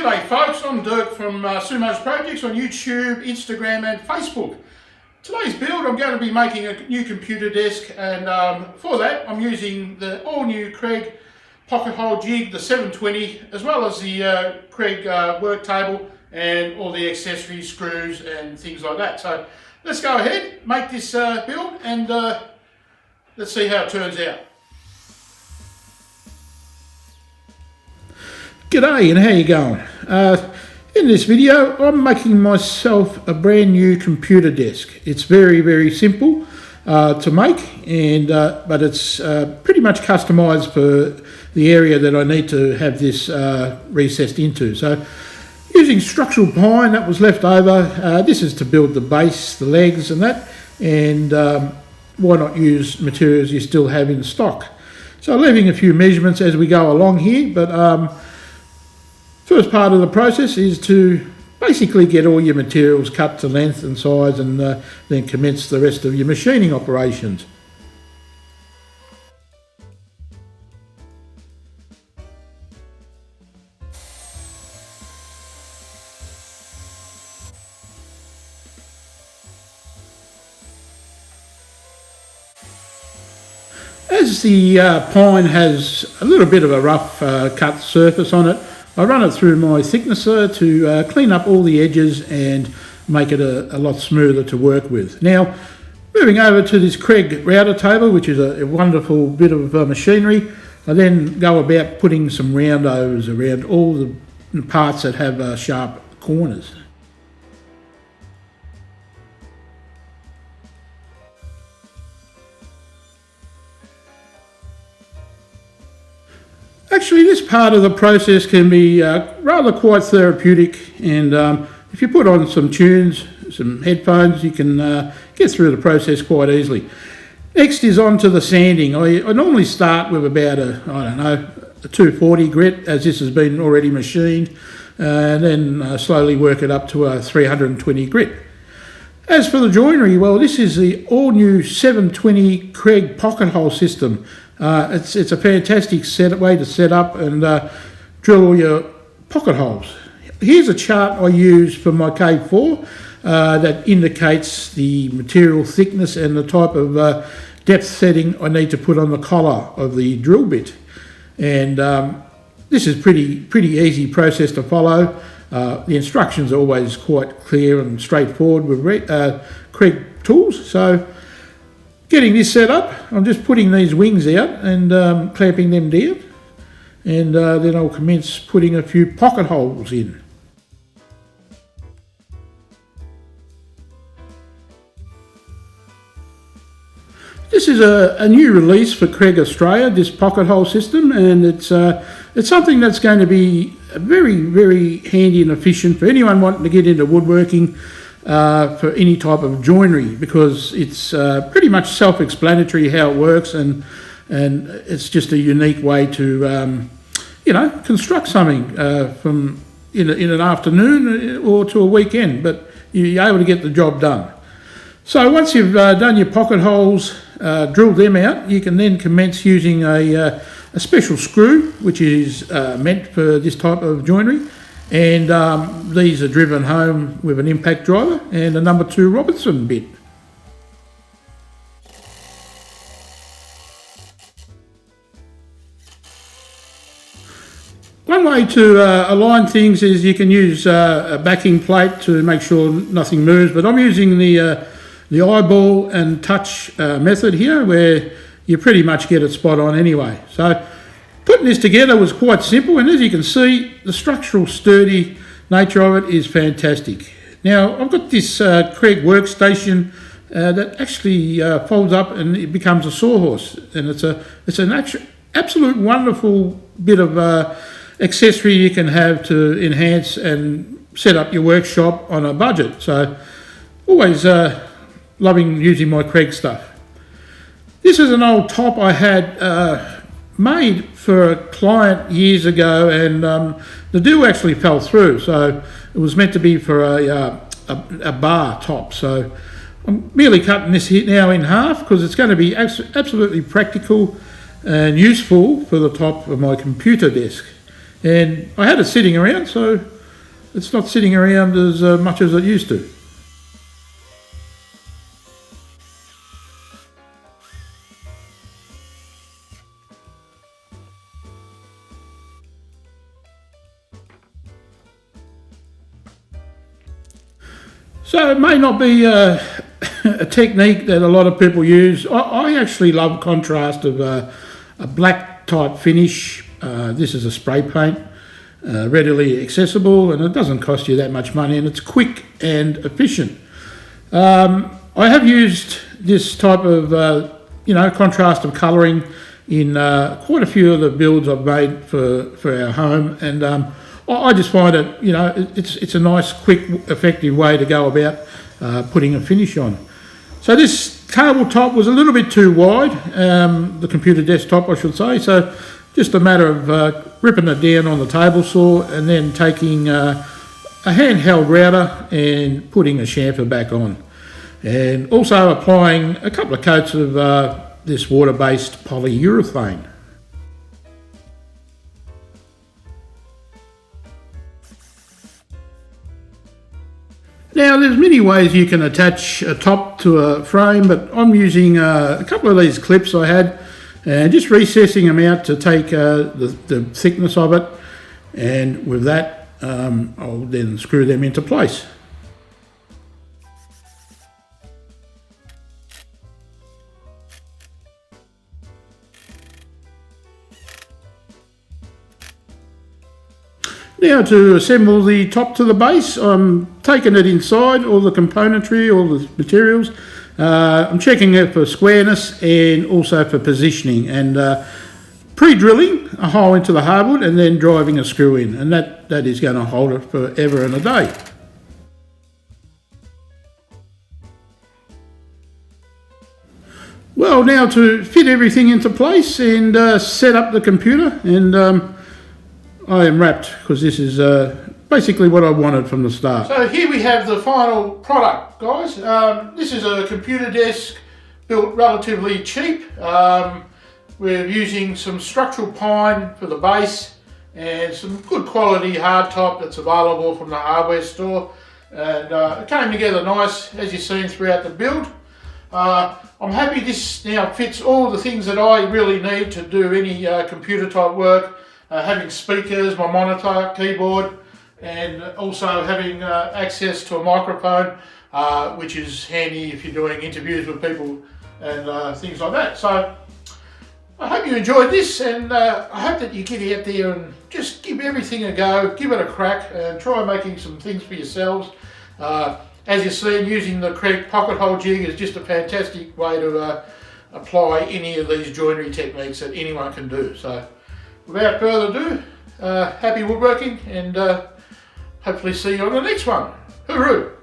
G'day folks, I'm Dirk from Sumo's Projects on YouTube, Instagram and Facebook. Today's build I'm going to be making a new computer desk, and for that I'm using the all new Kreg pocket hole jig, the 720, as well as the Kreg work table and all the accessories, screws and things like that. So let's go ahead, make this build, and let's see how it turns out. G'day, and how you going? In this video I'm making myself a brand new computer desk. It's very simple to make, and but it's pretty much customized for the area that I need to have this recessed into. So using structural pine that was left over, this is to build the base, the legs and that, and why not use materials you still have in stock. So leaving a few measurements as we go along here, but first part of the process is to basically get all your materials cut to length and size, and then commence the rest of your machining operations. As the pine has a little bit of a rough cut surface on it, I run it through my thicknesser to clean up all the edges and make it a lot smoother to work with. Now, moving over to this Kreg router table, which is a wonderful bit of machinery, I then go about putting some roundovers around all the parts that have sharp corners. Actually, this part of the process can be rather quite therapeutic, and if you put on some tunes, some headphones, you can get through the process quite easily. Next is on to the sanding. I normally start with about a 240 grit, as this has been already machined, and then slowly work it up to a 320 grit. As for the joinery, well, this is the all-new 720 Kreg pocket hole system. It's a fantastic way to set up and drill all your pocket holes. Here's a chart I use for my K4 that indicates the material thickness and the type of depth setting I need to put on the collar of the drill bit. And this is pretty easy process to follow. The instructions are always quite clear and straightforward with Kreg tools. So getting this set up, I'm just putting these wings out and clamping them down, and then I'll commence putting a few pocket holes in. This is a new release for Kreg Australia, this pocket hole system, and it's something that's going to be very handy and efficient for anyone wanting to get into woodworking, for any type of joinery, because it's pretty much self-explanatory how it works, and it's just a unique way to construct something from in an afternoon or to a weekend, but you're able to get the job done. So once you've done your pocket holes, drilled them out, you can then commence using a special screw which is meant for this type of joinery. And these are driven home with an impact driver and a number 2 Robertson bit. One way to align things is you can use a backing plate to make sure nothing moves, but I'm using the eyeball and touch method here, where you pretty much get it spot on anyway. So putting this together was quite simple, and as you can see, the structural sturdy nature of it is fantastic. Now, I've got this Kreg Workstation that actually folds up and it becomes a sawhorse, and it's an absolute wonderful bit of accessory you can have to enhance and set up your workshop on a budget. So always loving using my Kreg stuff. This is an old top I had made for a client years ago, and the deal actually fell through, so it was meant to be for a bar top. So I'm merely cutting this here now in half, because it's going to be absolutely practical and useful for the top of my computer desk. And I had it sitting around, so it's not sitting around as much as it used to. So it may not be a technique that a lot of people use. I actually love contrast of a black type finish. This is a spray paint, readily accessible, and it doesn't cost you that much money, and it's quick and efficient. I have used this type of contrast of colouring in quite a few of the builds I've made for our home, and I just find it, it's a nice, quick, effective way to go about putting a finish on. So this table top was a little bit too wide, the computer desktop I should say, so just a matter of ripping it down on the table saw and then taking a handheld router and putting a chamfer back on. And also applying a couple of coats of this water-based polyurethane. Now there's many ways you can attach a top to a frame, but I'm using a couple of these clips I had and just recessing them out to take the thickness of it, and with that I'll then screw them into place. Now to assemble the top to the base, I'm taking it inside, all the componentry, all the materials. I'm checking it for squareness and also for positioning, and pre-drilling a hole into the hardwood and then driving a screw in, and that is going to hold it forever and a day. Well, now to fit everything into place and set up the computer, and I am wrapped because this is basically what I wanted from the start. So here we have the final product, guys. This is a computer desk built relatively cheap. We're using some structural pine for the base and some good quality hardtop that's available from the hardware store. And it came together nice, as you've seen throughout the build. I'm happy this now fits all the things that I really need to do any computer type work. Having speakers, my monitor, keyboard, and also having access to a microphone, which is handy if you're doing interviews with people and things like that. So I hope you enjoyed this, and I hope that you get out there and just give everything a go, give it a crack, and try making some things for yourselves. As you've seen, using the Kreg pocket hole jig is just a fantastic way to apply any of these joinery techniques that anyone can do. So without further ado, happy woodworking, and hopefully see you on the next one. Hooroo!